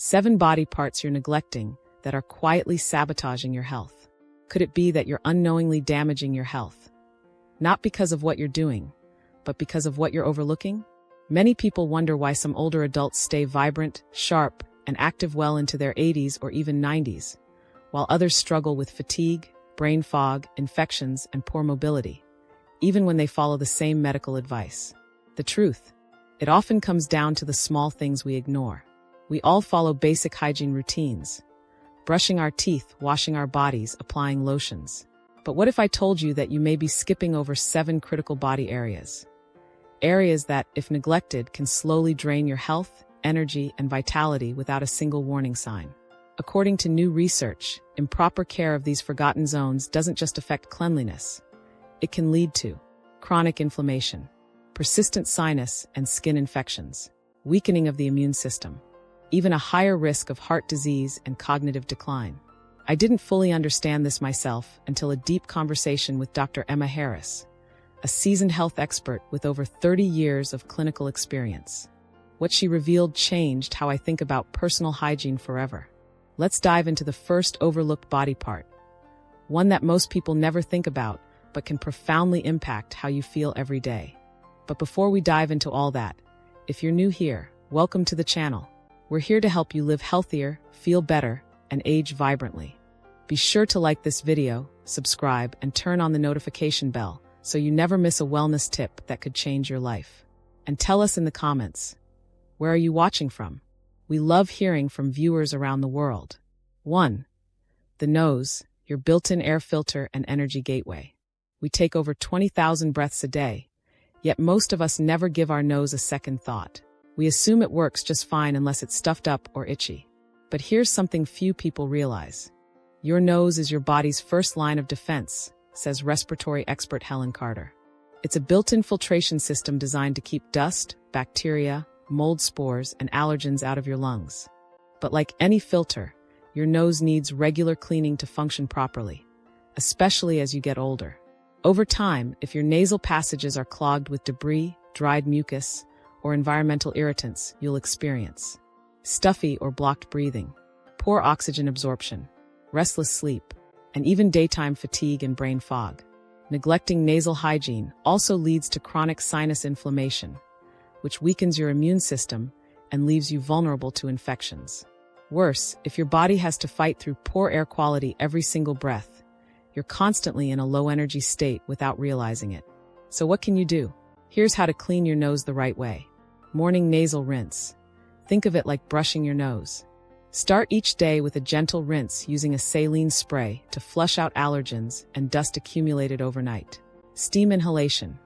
7 body parts you're neglecting that are quietly sabotaging your health. Could it be that you're unknowingly damaging your health? Not because of what you're doing, but because of what you're overlooking? Many people wonder why some older adults stay vibrant, sharp, and active well into their 80s or even 90s, while others struggle with fatigue, brain fog, infections, and poor mobility, even when they follow the same medical advice. The truth: it often comes down to the small things we ignore. We all follow basic hygiene routines: brushing our teeth, washing our bodies, applying lotions. But what if I told you that you may be skipping over 7 critical body areas? Areas that, if neglected, can slowly drain your health, energy, and vitality without a single warning sign. According to new research, improper care of these forgotten zones doesn't just affect cleanliness. It can lead to chronic inflammation, persistent sinus and skin infections, weakening of the immune system, even a higher risk of heart disease and cognitive decline. I didn't fully understand this myself until a deep conversation with Dr. Emma Harris, a seasoned health expert with over 30 years of clinical experience. What she revealed changed how I think about personal hygiene forever. Let's dive into the first overlooked body part, one that most people never think about, but can profoundly impact how you feel every day. But before we dive into all that, if you're new here, welcome to the channel. We're here to help you live healthier, feel better, and age vibrantly. Be sure to like this video, subscribe, and turn on the notification bell so you never miss a wellness tip that could change your life. And tell us in the comments, where are you watching from? We love hearing from viewers around the world. 1. The nose, your built-in air filter and energy gateway. We take over 20,000 breaths a day, yet most of us never give our nose a second thought. We assume it works just fine unless it's stuffed up or itchy. But here's something few people realize. Your nose is your body's first line of defense, says respiratory expert Helen Carter. It's a built-in filtration system designed to keep dust, bacteria, mold spores, and allergens out of your lungs. But like any filter, your nose needs regular cleaning to function properly, especially as you get older. Over time, if your nasal passages are clogged with debris, dried mucus, or environmental irritants, you'll experience stuffy or blocked breathing, poor oxygen absorption, restless sleep, and even daytime fatigue and brain fog. Neglecting nasal hygiene also leads to chronic sinus inflammation, which weakens your immune system and leaves you vulnerable to infections. Worse, if your body has to fight through poor air quality every single breath, you're constantly in a low-energy state without realizing it. So what can you do? Here's how to clean your nose the right way. Morning nasal rinse. Think of it like brushing your nose. Start each day with a gentle rinse using a saline spray to flush out allergens and dust accumulated overnight. Steam inhalation.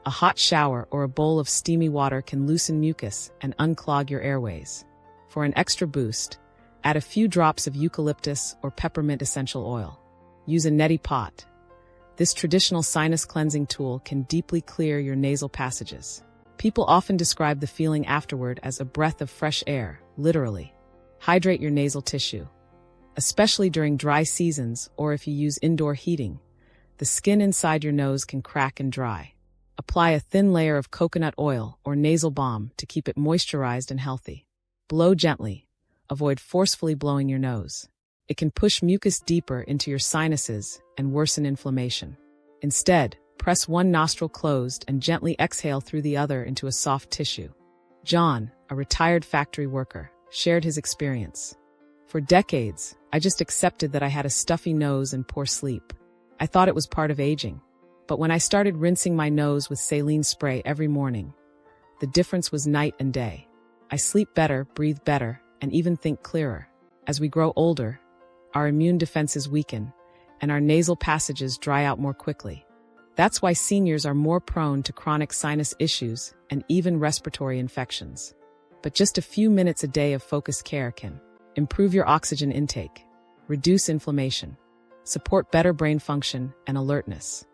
A hot shower or a bowl of steamy water can loosen mucus and unclog your airways. For an extra boost, add a few drops of eucalyptus or peppermint essential oil. Use a neti pot. This traditional sinus cleansing tool can deeply clear your nasal passages. People often describe the feeling afterward as a breath of fresh air, literally. Hydrate your nasal tissue. Especially during dry seasons or if you use indoor heating, the skin inside your nose can crack and dry. Apply a thin layer of coconut oil or nasal balm to keep it moisturized and healthy. Blow gently. Avoid forcefully blowing your nose. It can push mucus deeper into your sinuses and worsen inflammation. Instead, press one nostril closed and gently exhale through the other into a soft tissue. John, a retired factory worker, shared his experience. For decades, I just accepted that I had a stuffy nose and poor sleep. I thought it was part of aging. But when I started rinsing my nose with saline spray every morning, the difference was night and day. I sleep better, breathe better, and even think clearer. As we grow older, our immune defenses weaken, and our nasal passages dry out more quickly. That's why seniors are more prone to chronic sinus issues and even respiratory infections. But just a few minutes a day of focused care can improve your oxygen intake, reduce inflammation, support better brain function and alertness,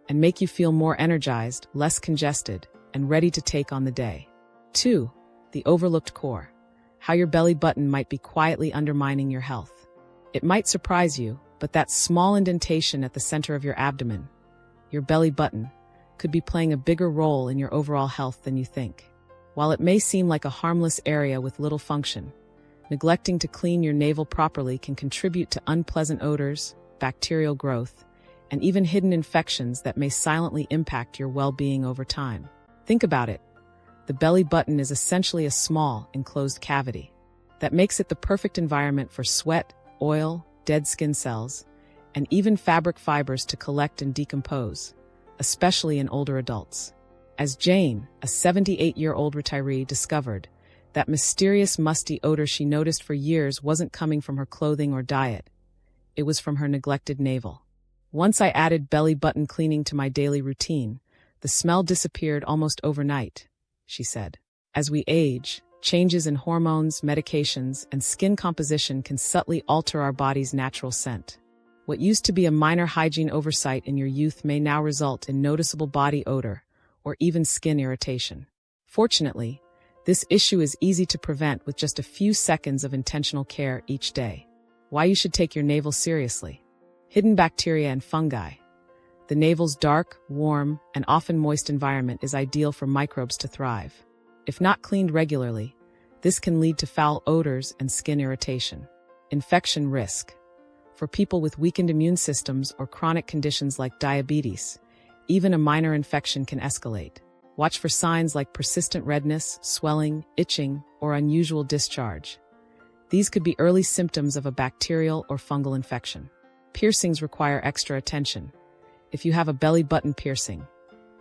and make you feel more energized, less congested, and ready to take on the day. 2. The overlooked core. How your belly button might be quietly undermining your health. It might surprise you, but that small indentation at the center of your abdomen, your belly button, could be playing a bigger role in your overall health than you think. While it may seem like a harmless area with little function, Neglecting to clean your navel properly can contribute to unpleasant odors, bacterial growth, and even hidden infections that may silently impact your well-being over time. Think about it. The belly button is essentially a small, enclosed cavity that makes it the perfect environment for sweat, oil, dead skin cells, and even fabric fibers to collect and decompose, especially in older adults. As Jane, a 78-year-old retiree, discovered, that mysterious musty odor she noticed for years wasn't coming from her clothing or diet. It was from her neglected navel. Once I added belly button cleaning to my daily routine, the smell disappeared almost overnight, she said. As we age, changes in hormones, medications, and skin composition can subtly alter our body's natural scent. What used to be a minor hygiene oversight in your youth may now result in noticeable body odor or even skin irritation. Fortunately, this issue is easy to prevent with just a few seconds of intentional care each day. Why you should take your navel seriously. Hidden bacteria and fungi. The navel's dark, warm, and often moist environment is ideal for microbes to thrive. If not cleaned regularly, this can lead to foul odors and skin irritation. Infection risk. For people with weakened immune systems or chronic conditions like diabetes, even a minor infection can escalate. Watch for signs like persistent redness, swelling, itching, or unusual discharge. These could be early symptoms of a bacterial or fungal infection. Piercings require extra attention. If you have a belly button piercing,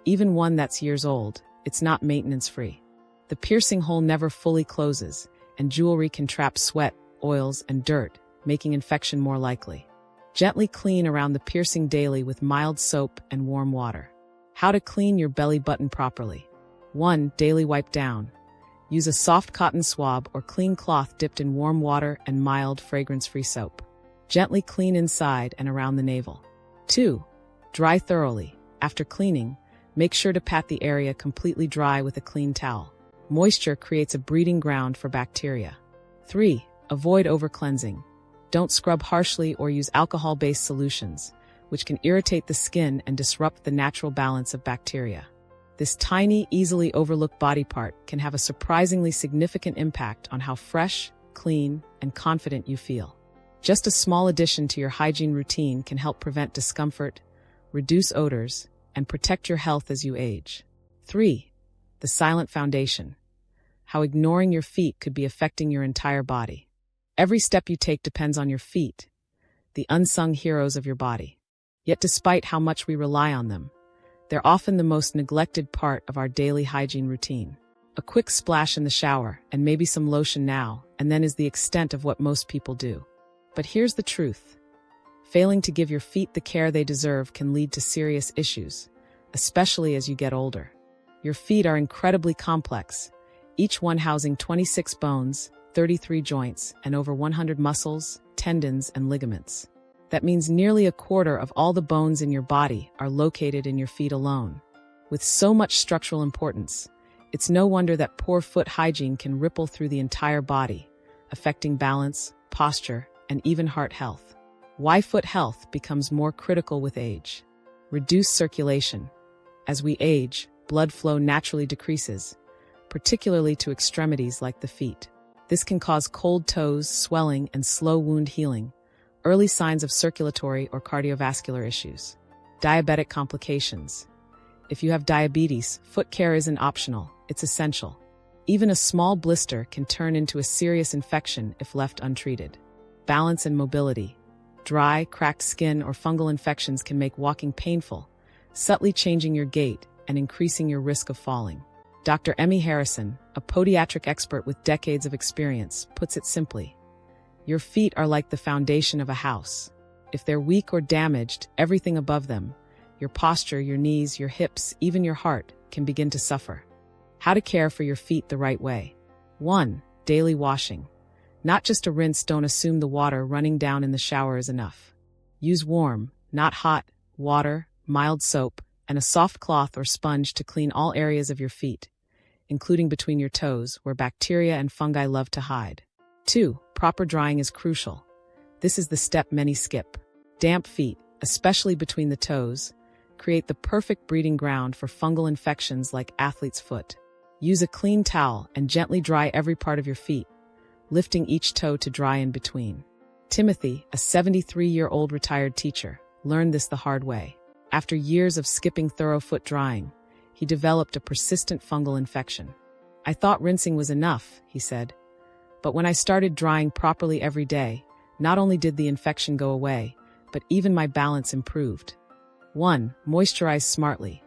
even one that's years old, it's not maintenance-free. The piercing hole never fully closes, and jewelry can trap sweat, oils, and dirt, making infection more likely. Gently clean around the piercing daily with mild soap and warm water. How to clean your belly button properly. 1. Daily wipe down. Use a soft cotton swab or clean cloth dipped in warm water and mild, fragrance-free soap. Gently clean inside and around the navel. 2. Dry thoroughly. After cleaning, make sure to pat the area completely dry with a clean towel. Moisture creates a breeding ground for bacteria. 3. Avoid over-cleansing. Don't scrub harshly or use alcohol-based solutions, which can irritate the skin and disrupt the natural balance of bacteria. This tiny, easily overlooked body part can have a surprisingly significant impact on how fresh, clean, and confident you feel. Just a small addition to your hygiene routine can help prevent discomfort, reduce odors, and protect your health as you age. 3. The silent foundation. How ignoring your feet could be affecting your entire body. Every step you take depends on your feet, the unsung heroes of your body. Yet despite how much we rely on them, they're often the most neglected part of our daily hygiene routine. A quick splash in the shower and maybe some lotion now and then is the extent of what most people do. But here's the truth. Failing to give your feet the care they deserve can lead to serious issues, especially as you get older. Your feet are incredibly complex, each one housing 26 bones, 33 joints, and over 100 muscles, tendons, and ligaments. That means nearly a quarter of all the bones in your body are located in your feet alone. With so much structural importance, it's no wonder that poor foot hygiene can ripple through the entire body, affecting balance, posture, and even heart health. Why foot health becomes more critical with age. Reduced circulation. As we age, blood flow naturally decreases, particularly to extremities like the feet. This can cause cold toes, swelling, and slow wound healing, early signs of circulatory or cardiovascular issues. Diabetic complications. If you have diabetes, foot care isn't optional, it's essential. Even a small blister can turn into a serious infection if left untreated. Balance and mobility. Dry, cracked skin or fungal infections can make walking painful, subtly changing your gait and increasing your risk of falling. Dr. Emmy Harrison, a podiatric expert with decades of experience, puts it simply. Your feet are like the foundation of a house. If they're weak or damaged, everything above them, your posture, your knees, your hips, even your heart, can begin to suffer. How to care for your feet the right way. 1. Daily washing. Not just a rinse. Don't assume the water running down in the shower is enough. Use warm, not hot, water, mild soap, and a soft cloth or sponge to clean all areas of your feet, including between your toes, where bacteria and fungi love to hide. 2. Proper drying is crucial. This is the step many skip. Damp feet, especially between the toes, create the perfect breeding ground for fungal infections like athlete's foot. Use a clean towel and gently dry every part of your feet, lifting each toe to dry in between. Timothy, a 73-year-old retired teacher, learned this the hard way. After years of skipping thorough foot drying, he developed a persistent fungal infection. "I thought rinsing was enough," he said. "But when I started drying properly every day, not only did the infection go away, but even my balance improved." 1. Moisturize smartly.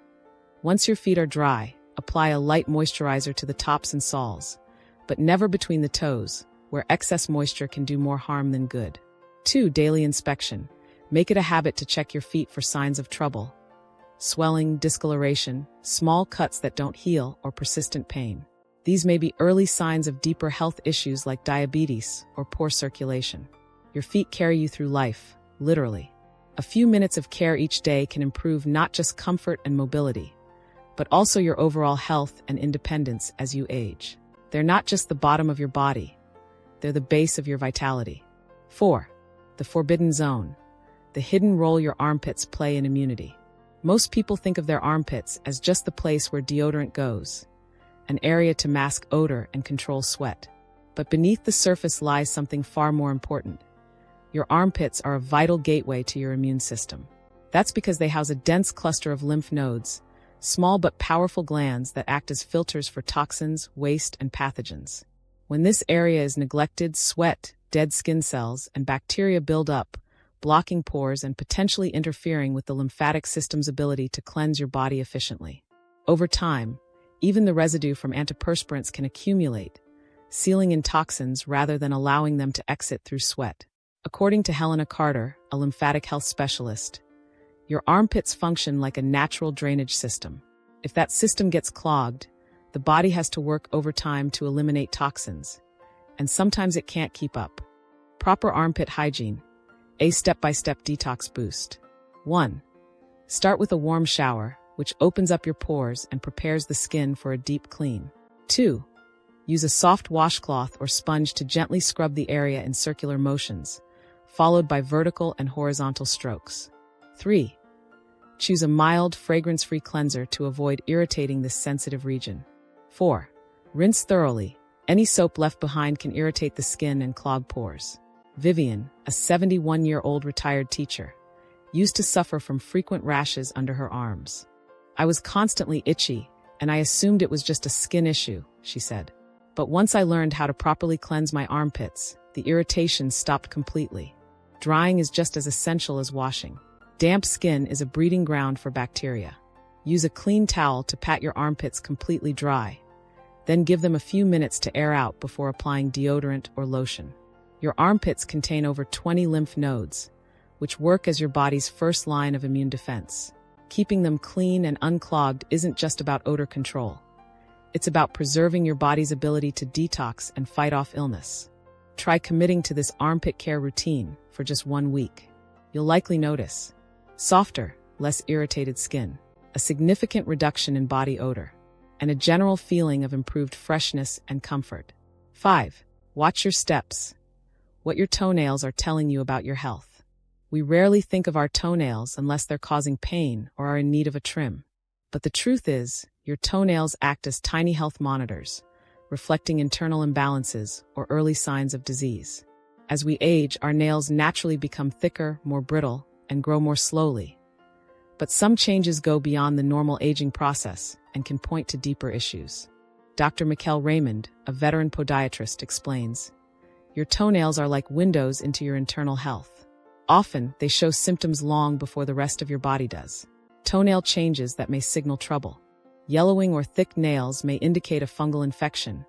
Once your feet are dry, apply a light moisturizer to the tops and soles, but never between the toes, where excess moisture can do more harm than good. 2. Daily inspection. Make it a habit to check your feet for signs of trouble: swelling, discoloration, small cuts that don't heal, or persistent pain. These may be early signs of deeper health issues like diabetes or poor circulation. Your feet carry you through life, literally. A few minutes of care each day can improve not just comfort and mobility, but also your overall health and independence as you age. They're not just the bottom of your body, they're the base of your vitality. 4. The forbidden zone. The hidden role your armpits play in immunity. Most people think of their armpits as just the place where deodorant goes, an area to mask odor and control sweat. But beneath the surface lies something far more important. Your armpits are a vital gateway to your immune system. That's because they house a dense cluster of lymph nodes, small but powerful glands that act as filters for toxins, waste, and pathogens. When this area is neglected, sweat, dead skin cells, and bacteria build up, blocking pores and potentially interfering with the lymphatic system's ability to cleanse your body efficiently. Over time, even the residue from antiperspirants can accumulate, sealing in toxins rather than allowing them to exit through sweat. According to Helena Carter, a lymphatic health specialist, your armpits function like a natural drainage system. If that system gets clogged, the body has to work overtime to eliminate toxins, and sometimes it can't keep up. Proper armpit hygiene. A step-by-step detox boost. 1. Start with a warm shower, which opens up your pores and prepares the skin for a deep clean. 2. Use a soft washcloth or sponge to gently scrub the area in circular motions, followed by vertical and horizontal strokes. 3. Choose a mild, fragrance-free cleanser to avoid irritating this sensitive region. 4. Rinse thoroughly. Any soap left behind can irritate the skin and clog pores. Vivian, a 71-year-old retired teacher, used to suffer from frequent rashes under her arms. "I was constantly itchy, and I assumed it was just a skin issue," she said. "But once I learned how to properly cleanse my armpits, the irritation stopped completely." Drying is just as essential as washing. Damp skin is a breeding ground for bacteria. Use a clean towel to pat your armpits completely dry, then give them a few minutes to air out before applying deodorant or lotion. Your armpits contain over 20 lymph nodes, which work as your body's first line of immune defense. Keeping them clean and unclogged isn't just about odor control. It's about preserving your body's ability to detox and fight off illness. Try committing to this armpit care routine for just 1 week. You'll likely notice softer, less irritated skin, a significant reduction in body odor, and a general feeling of improved freshness and comfort. 5. Watch your steps. What your toenails are telling you about your health. We rarely think of our toenails unless they're causing pain or are in need of a trim. But the truth is, your toenails act as tiny health monitors, reflecting internal imbalances or early signs of disease. As we age, our nails naturally become thicker, more brittle, and grow more slowly. But some changes go beyond the normal aging process and can point to deeper issues. Dr. Mikkel Raymond, a veteran podiatrist, explains, "Your toenails are like windows into your internal health. Often, they show symptoms long before the rest of your body does. Toenail changes that may signal trouble. Yellowing or thick nails may indicate a fungal infection,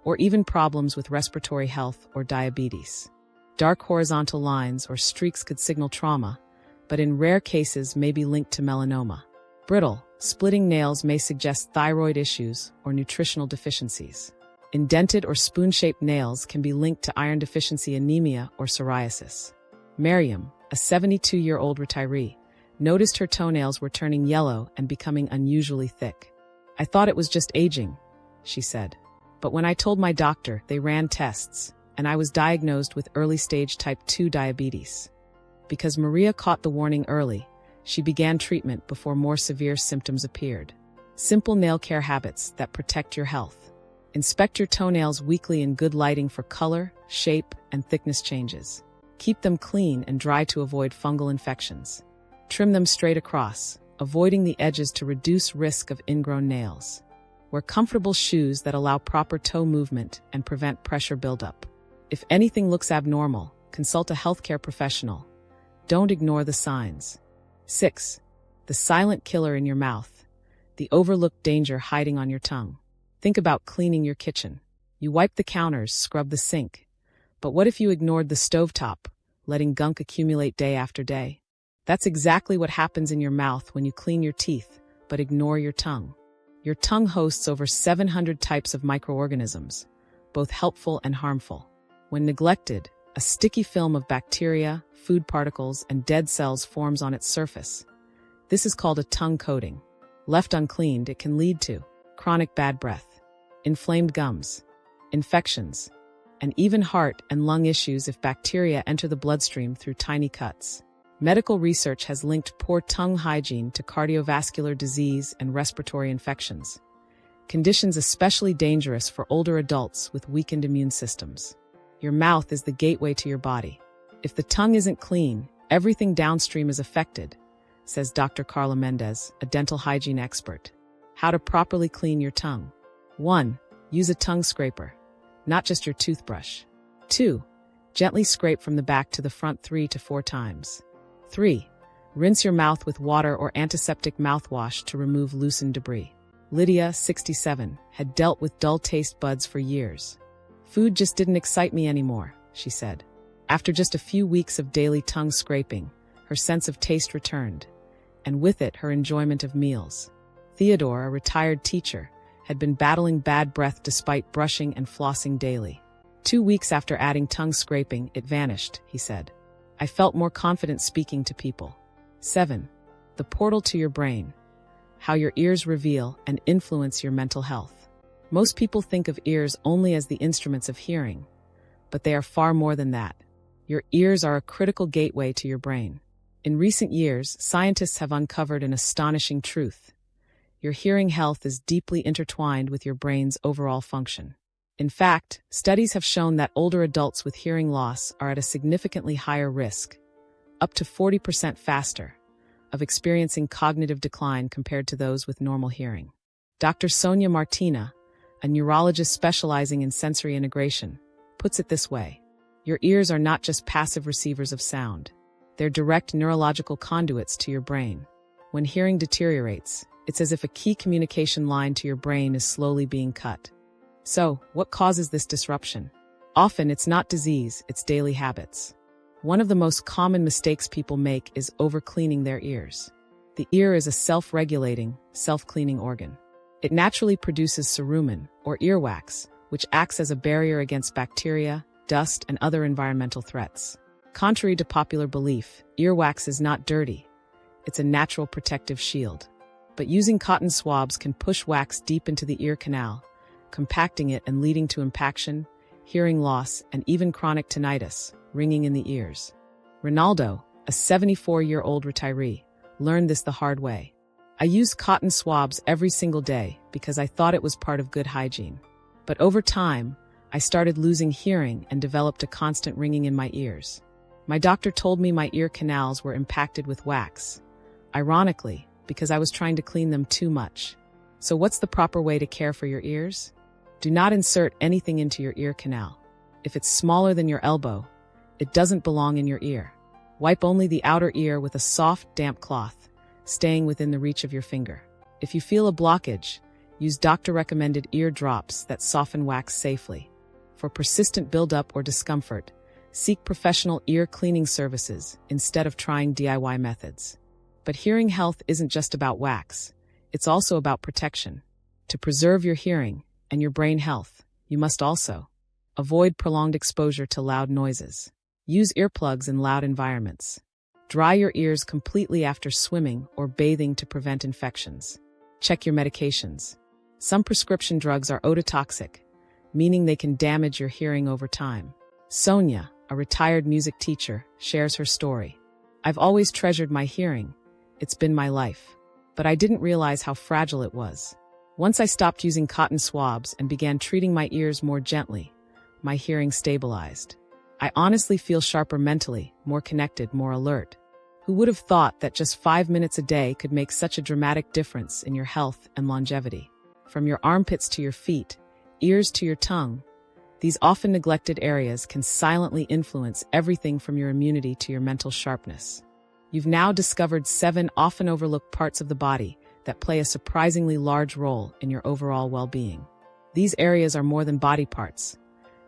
or even problems with respiratory health or diabetes. Dark horizontal lines or streaks could signal trauma, but in rare cases may be linked to melanoma. Brittle, splitting nails may suggest thyroid issues or nutritional deficiencies. Indented or spoon-shaped nails can be linked to iron deficiency anemia or psoriasis." Miriam, a 72-year-old retiree, noticed her toenails were turning yellow and becoming unusually thick. "I thought it was just aging," she said. "But when I told my doctor, they ran tests, and I was diagnosed with early-stage type 2 diabetes. Because Maria caught the warning early, she began treatment before more severe symptoms appeared." Simple nail care habits that protect your health. Inspect your toenails weekly in good lighting for color, shape, and thickness changes. Keep them clean and dry to avoid fungal infections. Trim them straight across, avoiding the edges to reduce risk of ingrown nails. Wear comfortable shoes that allow proper toe movement and prevent pressure buildup. If anything looks abnormal, consult a healthcare professional. Don't ignore the signs. 6. The silent killer in your mouth. The overlooked danger hiding on your tongue. Think about cleaning your kitchen. You wipe the counters, scrub the sink. But what if you ignored the stovetop, letting gunk accumulate day after day? That's exactly what happens in your mouth when you clean your teeth, but ignore your tongue. Your tongue hosts over 700 types of microorganisms, both helpful and harmful. When neglected, a sticky film of bacteria, food particles, and dead cells forms on its surface. This is called a tongue coating. Left uncleaned, it can lead to chronic bad breath, inflamed gums, infections, and even heart and lung issues if bacteria enter the bloodstream through tiny cuts. Medical research has linked poor tongue hygiene to cardiovascular disease and respiratory infections, conditions especially dangerous for older adults with weakened immune systems. Your mouth is the gateway to your body. If the tongue isn't clean, everything downstream is affected, says Dr. Carla Mendez, a dental hygiene expert. How to properly clean your tongue. 1. Use a tongue scraper, not just your toothbrush. 2. Gently scrape from the back to the front 3 to 4 times. 3. Rinse your mouth with water or antiseptic mouthwash to remove loosened debris. Lydia, 67, had dealt with dull taste buds for years. Food just didn't excite me anymore, she said. After just a few weeks of daily tongue scraping, her sense of taste returned, and with it her enjoyment of meals. Theodore, a retired teacher, had been battling bad breath despite brushing and flossing daily. 2 weeks after adding tongue scraping, it vanished, he said. I felt more confident speaking to people. 7. The portal to your brain. How your ears reveal and influence your mental health. Most people think of ears only as the instruments of hearing, but they are far more than that. Your ears are a critical gateway to your brain. In recent years, scientists have uncovered an astonishing truth. Your hearing health is deeply intertwined with your brain's overall function. In fact, studies have shown that older adults with hearing loss are at a significantly higher risk, up to 40% faster, of experiencing cognitive decline compared to those with normal hearing. Dr. Sonia Martina, a neurologist specializing in sensory integration, puts it this way. Your ears are not just passive receivers of sound. They're direct neurological conduits to your brain. When hearing deteriorates, it's as if a key communication line to your brain is slowly being cut. So, what causes this disruption? Often it's not disease, it's daily habits. One of the most common mistakes people make is overcleaning their ears. The ear is a self-regulating, self-cleaning organ. It naturally produces cerumen, or earwax, which acts as a barrier against bacteria, dust, and other environmental threats. Contrary to popular belief, earwax is not dirty. It's a natural protective shield. But using cotton swabs can push wax deep into the ear canal, compacting it and leading to impaction, hearing loss, and even chronic tinnitus, ringing in the ears. Ronaldo, a 74-year-old retiree, learned this the hard way. I used cotton swabs every single day because I thought it was part of good hygiene. But over time, I started losing hearing and developed a constant ringing in my ears. My doctor told me my ear canals were impacted with wax. Ironically, because I was trying to clean them too much. So what's the proper way to care for your ears? Do not insert anything into your ear canal. If it's smaller than your elbow, it doesn't belong in your ear. Wipe only the outer ear with a soft, damp cloth, staying within the reach of your finger. If you feel a blockage, use doctor-recommended ear drops that soften wax safely. For persistent buildup or discomfort, seek professional ear cleaning services instead of trying DIY methods. But hearing health isn't just about wax. It's also about protection. To preserve your hearing and your brain health, you must also avoid prolonged exposure to loud noises. Use earplugs in loud environments. Dry your ears completely after swimming or bathing to prevent infections. Check your medications. Some prescription drugs are ototoxic, meaning they can damage your hearing over time. Sonia, a retired music teacher, shares her story. I've always treasured my hearing. It's been my life. But I didn't realize how fragile it was. Once I stopped using cotton swabs and began treating my ears more gently, my hearing stabilized. I honestly feel sharper mentally, more connected, more alert. Who would have thought that just 5 minutes a day could make such a dramatic difference in your health and longevity? From your armpits to your feet, ears to your tongue, these often neglected areas can silently influence everything from your immunity to your mental sharpness. You've now discovered 7 often overlooked parts of the body that play a surprisingly large role in your overall well-being. These areas are more than body parts.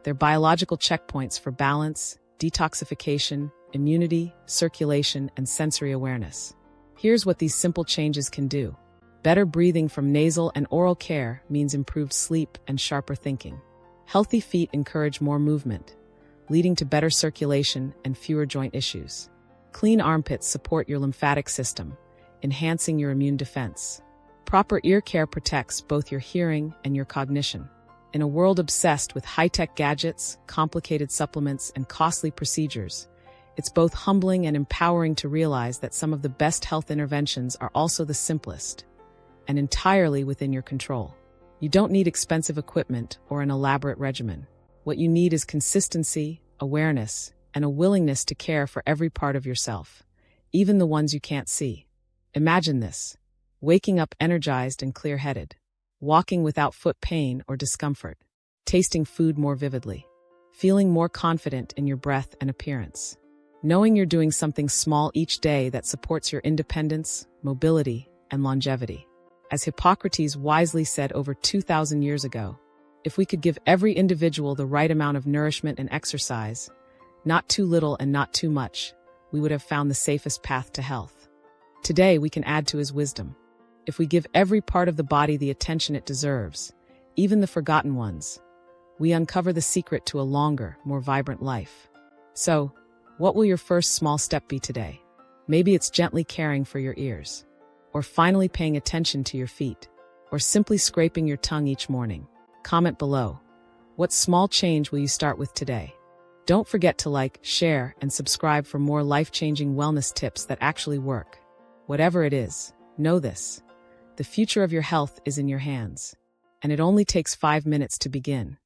They're biological checkpoints for balance, detoxification, immunity, circulation, and sensory awareness. Here's what these simple changes can do. Better breathing from nasal and oral care means improved sleep and sharper thinking. Healthy feet encourage more movement, leading to better circulation and fewer joint issues. Clean armpits support your lymphatic system, enhancing your immune defense. Proper ear care protects both your hearing and your cognition. In a world obsessed with high-tech gadgets, complicated supplements, and costly procedures, it's both humbling and empowering to realize that some of the best health interventions are also the simplest and entirely within your control. You don't need expensive equipment or an elaborate regimen. What you need is consistency, awareness, and a willingness to care for every part of yourself, even the ones you can't see. Imagine this: waking up energized and clear-headed, walking without foot pain or discomfort, tasting food more vividly, feeling more confident in your breath and appearance, knowing you're doing something small each day that supports your independence, mobility, and longevity. As Hippocrates wisely said over 2,000 years ago, if we could give every individual the right amount of nourishment and exercise, not too little and not too much, we would have found the safest path to health. Today, we can add to his wisdom. If we give every part of the body the attention it deserves, even the forgotten ones, we uncover the secret to a longer, more vibrant life. So, what will your first small step be today? Maybe it's gently caring for your ears, or finally paying attention to your feet, or simply scraping your tongue each morning. Comment below. What small change will you start with today? Don't forget to like, share, and subscribe for more life-changing wellness tips that actually work. Whatever it is, know this: the future of your health is in your hands, and it only takes 5 minutes to begin.